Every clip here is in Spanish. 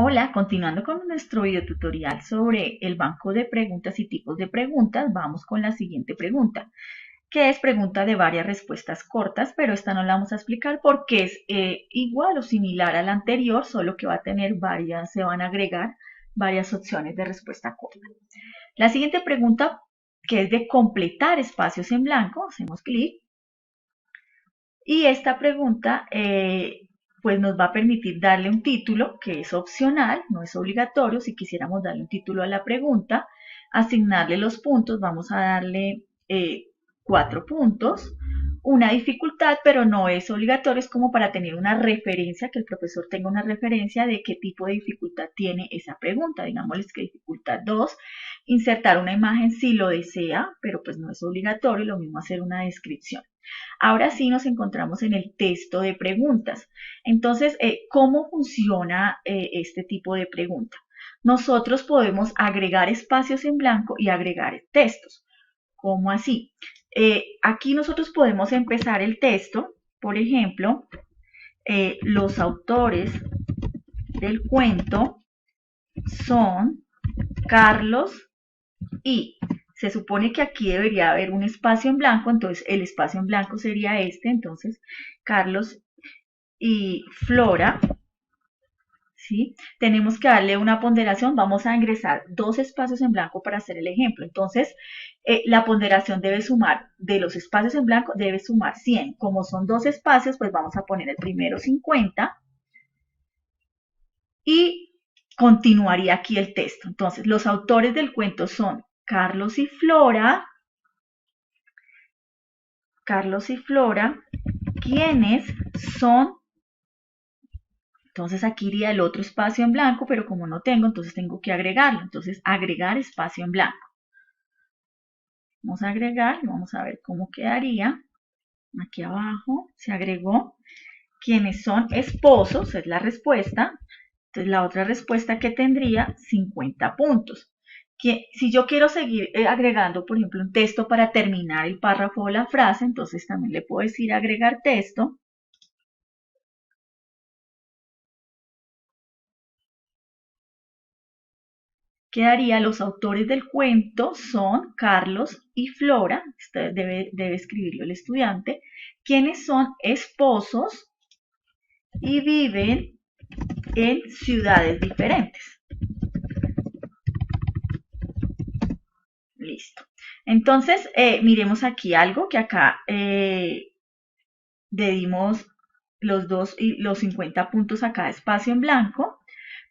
Hola, continuando con nuestro video tutorial sobre el banco de preguntas y tipos de preguntas, vamos con la siguiente pregunta, que es pregunta de varias respuestas cortas, pero esta no la vamos a explicar porque es igual o similar a la anterior, solo que va a tener varias, se van a agregar varias opciones de respuesta corta. La siguiente pregunta, que es de completar espacios en blanco, hacemos clic, y esta pregunta pues nos va a permitir darle un título que es opcional, no es obligatorio. Si quisiéramos darle un título a la pregunta, asignarle los puntos, vamos a darle 4 puntos, una dificultad, pero no es obligatorio, es como para tener una referencia, que el profesor tenga una referencia de qué tipo de dificultad tiene esa pregunta. Digámosles que dificultad 2, insertar una imagen si lo desea, pero pues no es obligatorio, lo mismo hacer una descripción. Ahora sí nos encontramos en el texto de preguntas. Entonces, ¿cómo funciona este tipo de pregunta? Nosotros podemos agregar espacios en blanco y agregar textos. ¿Cómo así? Aquí nosotros podemos empezar el texto, por ejemplo, los autores del cuento son Carlos y se supone que aquí debería haber un espacio en blanco, entonces el espacio en blanco sería este, entonces Carlos y Flora, ¿sí? Tenemos que darle una ponderación, vamos a ingresar 2 espacios en blanco para hacer el ejemplo, entonces la ponderación debe sumar, de los espacios en blanco debe sumar 100, como son 2 espacios, pues vamos a poner el primero 50 y continuaría aquí el texto. Entonces, los autores del cuento son Carlos y Flora, ¿quiénes son? Entonces aquí iría el otro espacio en blanco, pero como no tengo, entonces tengo que agregarlo. Entonces, agregar espacio en blanco. Vamos a agregar y vamos a ver cómo quedaría. Aquí abajo se agregó. ¿Quiénes son esposos? Es la respuesta. Entonces, la otra respuesta que tendría 50 puntos. Que si yo quiero seguir agregando, por ejemplo, un texto para terminar el párrafo o la frase, entonces también le puedo decir agregar texto. Quedaría, los autores del cuento son Carlos y Flora, usted debe escribirlo el estudiante, quienes son esposos y viven en ciudades diferentes. Listo. Entonces, miremos aquí algo que acá dimos los 50 puntos a cada espacio en blanco,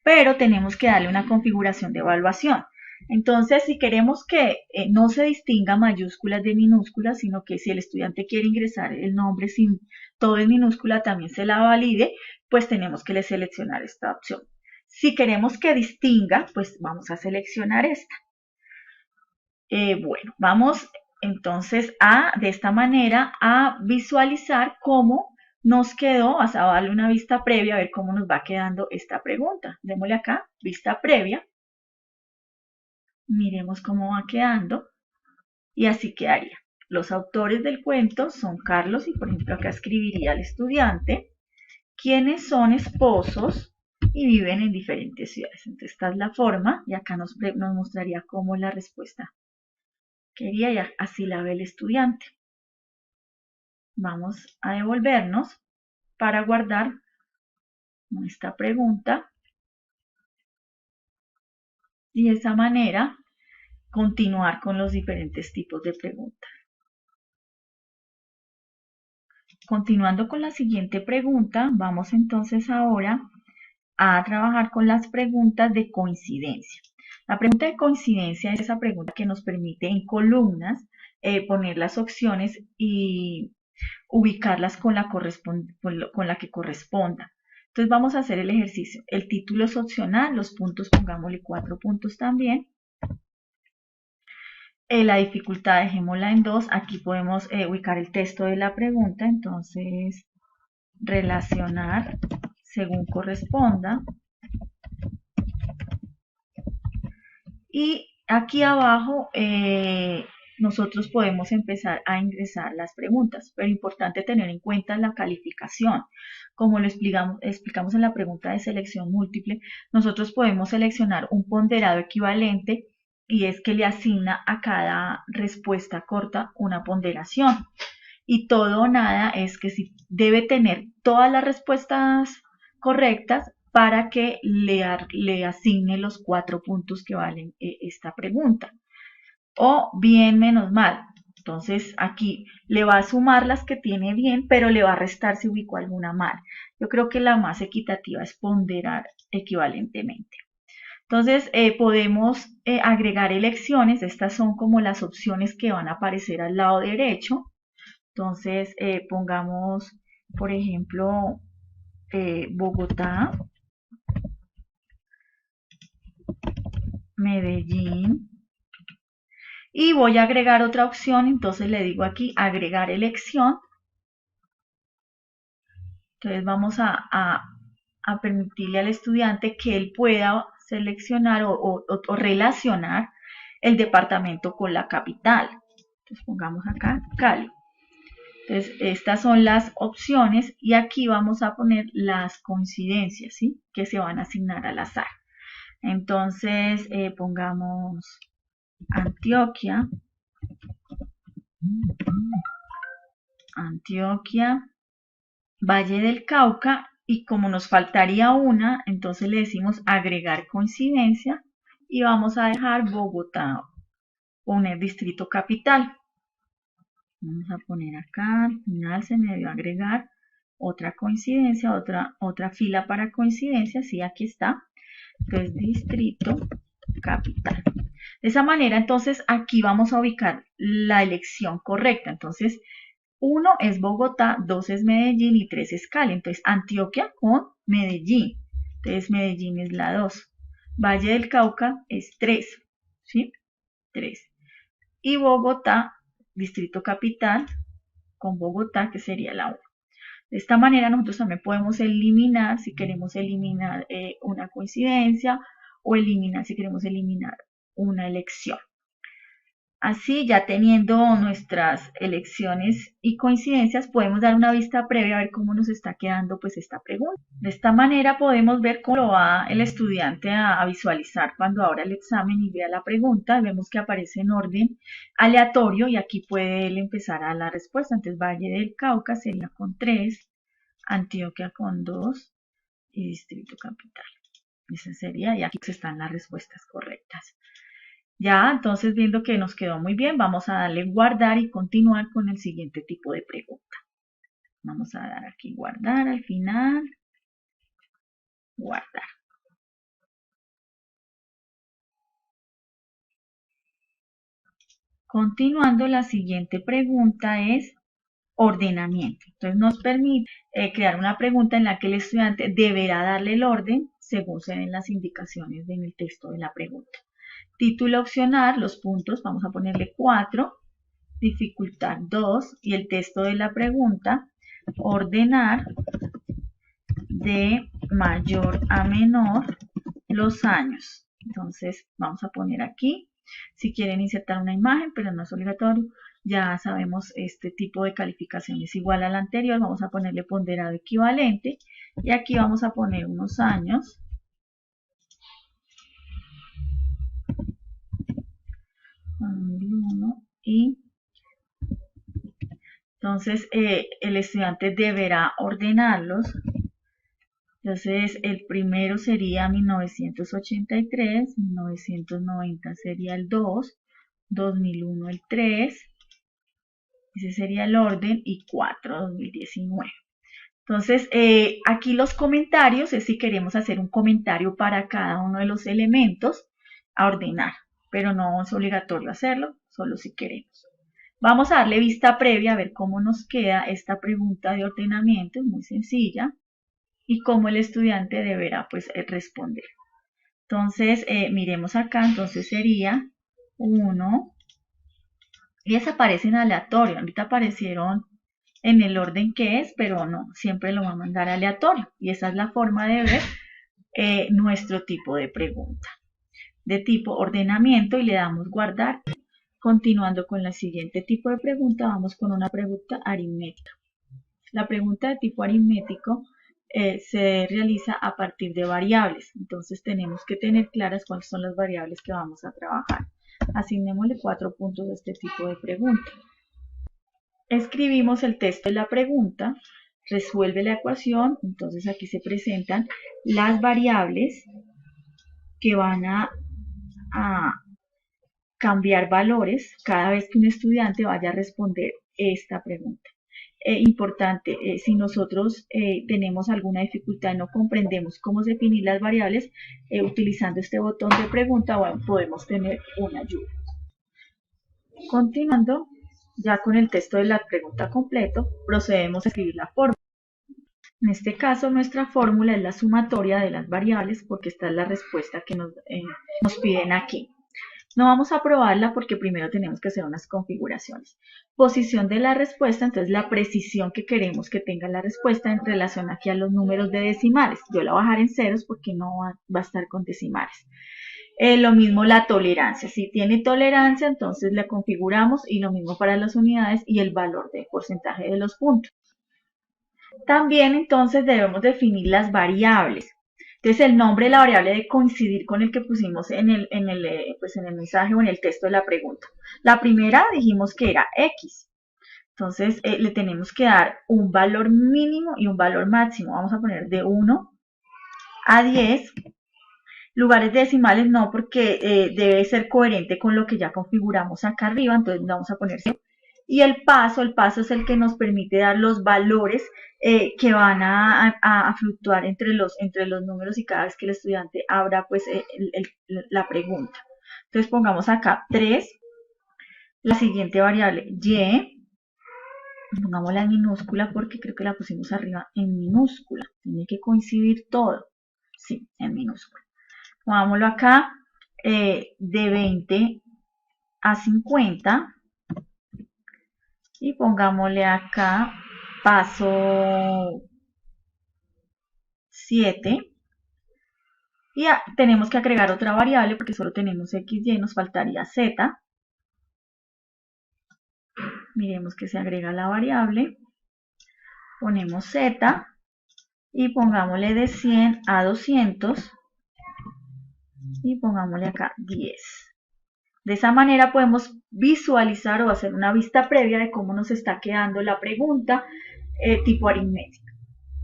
pero tenemos que darle una configuración de evaluación. Entonces, si queremos que no se distinga mayúsculas de minúsculas, sino que si el estudiante quiere ingresar el nombre sin todo en minúscula, también se la valide, pues tenemos que seleccionar esta opción. Si queremos que distinga, pues vamos a seleccionar esta. Bueno, vamos entonces de esta manera, a visualizar cómo nos quedó, a darle una vista previa, a ver cómo nos va quedando esta pregunta. Démosle acá, vista previa. Miremos cómo va quedando. Y así quedaría. Los autores del cuento son Carlos y, por ejemplo, acá escribiría al estudiante, quienes son esposos y viven en diferentes ciudades. Entonces, esta es la forma y acá nos mostraría cómo es la respuesta. Quería ya, así la ve el estudiante. Vamos a devolvernos para guardar nuestra pregunta y de esa manera continuar con los diferentes tipos de preguntas. Continuando con la siguiente pregunta, vamos entonces ahora a trabajar con las preguntas de coincidencia. La pregunta de coincidencia es esa pregunta que nos permite en columnas poner las opciones y ubicarlas con la que corresponda. Entonces vamos a hacer el ejercicio. El título es opcional, los puntos pongámosle 4 puntos también. La dificultad dejémosla en 2. Aquí podemos ubicar el texto de la pregunta. Entonces, relacionar según corresponda. Y aquí abajo nosotros podemos empezar a ingresar las preguntas, pero importante tener en cuenta la calificación. Como lo explicamos en la pregunta de selección múltiple, nosotros podemos seleccionar un ponderado equivalente y es que le asigna a cada respuesta corta una ponderación. Y todo o nada es que si debe tener todas las respuestas correctas para que le asigne los 4 puntos que valen esta pregunta. O bien menos mal. Entonces aquí le va a sumar las que tiene bien, pero le va a restar si ubicó alguna mal. Yo creo que la más equitativa es ponderar equivalentemente. Entonces podemos agregar elecciones. Estas son como las opciones que van a aparecer al lado derecho. Entonces pongamos, por ejemplo, Bogotá, Medellín. Y voy a agregar otra opción, entonces le digo aquí agregar elección. Entonces vamos a permitirle al estudiante que él pueda seleccionar o relacionar el departamento con la capital. Entonces pongamos acá Cali. Entonces estas son las opciones y aquí vamos a poner las coincidencias, ¿sí?, que se van a asignar al azar. Entonces pongamos Antioquia, Valle del Cauca, y como nos faltaría una, entonces le decimos agregar coincidencia y vamos a dejar Bogotá, poner distrito capital. Vamos a poner acá, al final se me dio agregar otra coincidencia, otra fila para coincidencias, sí, aquí está. Entonces distrito capital. De esa manera, entonces, aquí vamos a ubicar la elección correcta. Entonces, 1 es Bogotá, 2 es Medellín y 3 es Cali. Entonces, Antioquia con Medellín. Entonces, Medellín es la 2. Valle del Cauca es 3. ¿Sí? 3. Y Bogotá, distrito capital, con Bogotá, que sería la 1. De esta manera, nosotros también podemos eliminar, si queremos eliminar una coincidencia, o eliminar si queremos eliminar una elección. Así, ya teniendo nuestras elecciones y coincidencias, podemos dar una vista previa a ver cómo nos está quedando pues esta pregunta. De esta manera podemos ver cómo lo va el estudiante a visualizar cuando abra el examen y vea la pregunta. Vemos que aparece en orden aleatorio y aquí puede él empezar a la respuesta. Entonces, Valle del Cauca sería con 3, Antioquia con 2 y Distrito Capital. Esa sería, y aquí están las respuestas correctas. Ya, entonces viendo que nos quedó muy bien, vamos a darle guardar y continuar con el siguiente tipo de pregunta. Vamos a dar aquí guardar al final. Guardar. Continuando, la siguiente pregunta es ordenamiento. Entonces nos permite crear una pregunta en la que el estudiante deberá darle el orden según se den las indicaciones en el texto de la pregunta. Título opcional, los puntos, vamos a ponerle 4, dificultad 2 y el texto de la pregunta, ordenar de mayor a menor los años. Entonces vamos a poner aquí, si quieren insertar una imagen, pero no es obligatorio, ya sabemos este tipo de calificación es igual a la anterior, vamos a ponerle ponderado equivalente y aquí vamos a poner unos años. Y entonces el estudiante deberá ordenarlos. Entonces el primero sería 1983, 1990 sería el 2, 2001 el 3, ese sería el orden, y 4, 2019. Entonces aquí los comentarios es si queremos hacer un comentario para cada uno de los elementos a ordenar, pero no es obligatorio hacerlo, solo si queremos. Vamos a darle vista previa a ver cómo nos queda esta pregunta de ordenamiento, es muy sencilla, y cómo el estudiante deberá pues responder. Entonces, miremos acá, entonces sería 1, y desaparecen aleatorio, ahorita aparecieron en el orden que es, pero no, siempre lo va a mandar aleatorio, y esa es la forma de ver nuestro tipo de pregunta. De tipo ordenamiento y le damos guardar. Continuando con el siguiente tipo de pregunta, vamos con una pregunta aritmética. La pregunta de tipo aritmético se realiza a partir de variables, entonces tenemos que tener claras cuáles son las variables que vamos a trabajar. Asignémosle 4 puntos a este tipo de pregunta. Escribimos el texto de la pregunta, resuelve la ecuación, entonces aquí se presentan las variables que van a cambiar valores cada vez que un estudiante vaya a responder esta pregunta. Importante, si nosotros tenemos alguna dificultad y no comprendemos cómo definir las variables, utilizando este botón de pregunta, bueno, podemos tener una ayuda. Continuando, ya con el texto de la pregunta completo, procedemos a escribir la fórmula. En este caso, nuestra fórmula es la sumatoria de las variables, porque esta es la respuesta que nos piden aquí. No vamos a probarla porque primero tenemos que hacer unas configuraciones. Posición de la respuesta, entonces la precisión que queremos que tenga la respuesta en relación aquí a los números de decimales. Yo la voy a bajar en ceros porque no va a estar con decimales. Lo mismo la tolerancia. Si tiene tolerancia, entonces la configuramos y lo mismo para las unidades y el valor de porcentaje de los puntos. También entonces debemos definir las variables. Entonces el nombre de la variable debe coincidir con el que pusimos en el mensaje o en el texto de la pregunta. La primera dijimos que era X. Entonces le tenemos que dar un valor mínimo y un valor máximo. Vamos a poner de 1 a 10. Lugares decimales no, porque debe ser coherente con lo que ya configuramos acá arriba. Entonces vamos a poner 0. Y el paso es el que nos permite dar los valores que van a fluctuar entre los números y cada vez que el estudiante abra pues la pregunta. Entonces pongamos acá 3, la siguiente variable y, pongámosla en minúscula porque creo que la pusimos arriba en minúscula, tiene que coincidir todo, sí, en minúscula. Pongámoslo acá de 20 a 50 y pongámosle acá paso 7 y tenemos que agregar otra variable porque solo tenemos x, y, nos faltaría z. Miremos que se agrega la variable, ponemos z y pongámosle de 100 a 200 y pongámosle acá 10. De esa manera podemos visualizar o hacer una vista previa de cómo nos está quedando la pregunta tipo aritmética.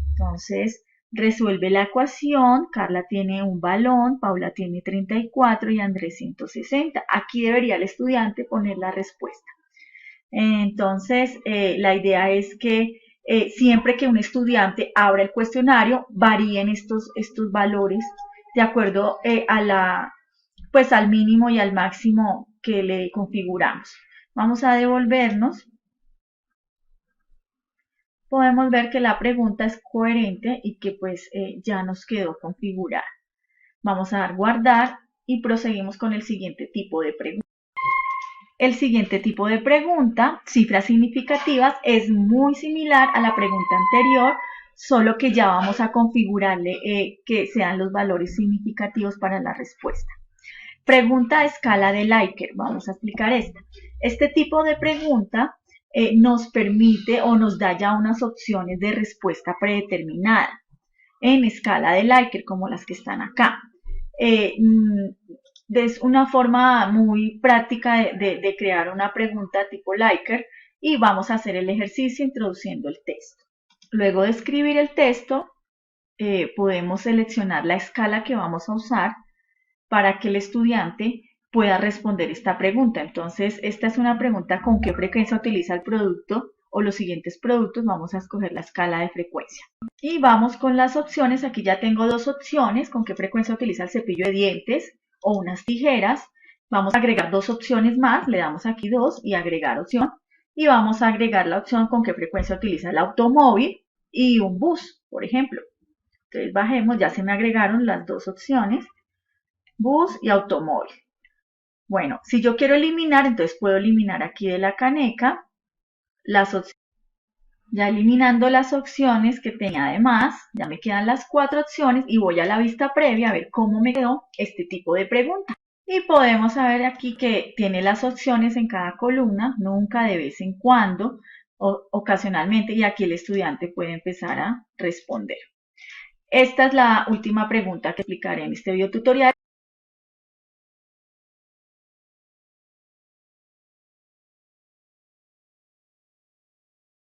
Entonces, resuelve la ecuación, Carla tiene un balón, Paula tiene 34 y Andrés 160. Aquí debería el estudiante poner la respuesta. Entonces, la idea es que siempre que un estudiante abra el cuestionario, varíen estos valores de acuerdo al mínimo y al máximo que le configuramos. Vamos a devolvernos. Podemos ver que la pregunta es coherente y que pues ya nos quedó configurada. Vamos a dar guardar y proseguimos con el siguiente tipo de pregunta. El siguiente tipo de pregunta, cifras significativas, es muy similar a la pregunta anterior, solo que ya vamos a configurarle que sean los valores significativos para la respuesta. Pregunta a escala de Likert. Vamos a explicar esta. Este tipo de pregunta nos permite o nos da ya unas opciones de respuesta predeterminada en escala de Likert, como las que están acá. Es una forma muy práctica de crear una pregunta tipo Likert y vamos a hacer el ejercicio introduciendo el texto. Luego de escribir el texto, podemos seleccionar la escala que vamos a usar para que el estudiante pueda responder esta pregunta. Entonces, esta es una pregunta: ¿con qué frecuencia utiliza el producto o los siguientes productos? Vamos a escoger la escala de frecuencia. Y vamos con las opciones. Aquí ya tengo dos opciones: ¿con qué frecuencia utiliza el cepillo de dientes o unas tijeras? Vamos a agregar dos opciones más. Le damos aquí 2 y agregar opción. Y vamos a agregar la opción: ¿con qué frecuencia utiliza el automóvil y un bus, por ejemplo? Entonces bajemos, ya se me agregaron las dos opciones: bus y automóvil. Bueno, si yo quiero eliminar, entonces puedo eliminar aquí de la caneca las opciones. Ya eliminando las opciones que tenía además, ya me quedan las 4 opciones y voy a la vista previa a ver cómo me quedó este tipo de pregunta. Y podemos saber aquí que tiene las opciones en cada columna, nunca, de vez en cuando, o ocasionalmente, y aquí el estudiante puede empezar a responder. Esta es la última pregunta que explicaré en este video tutorial.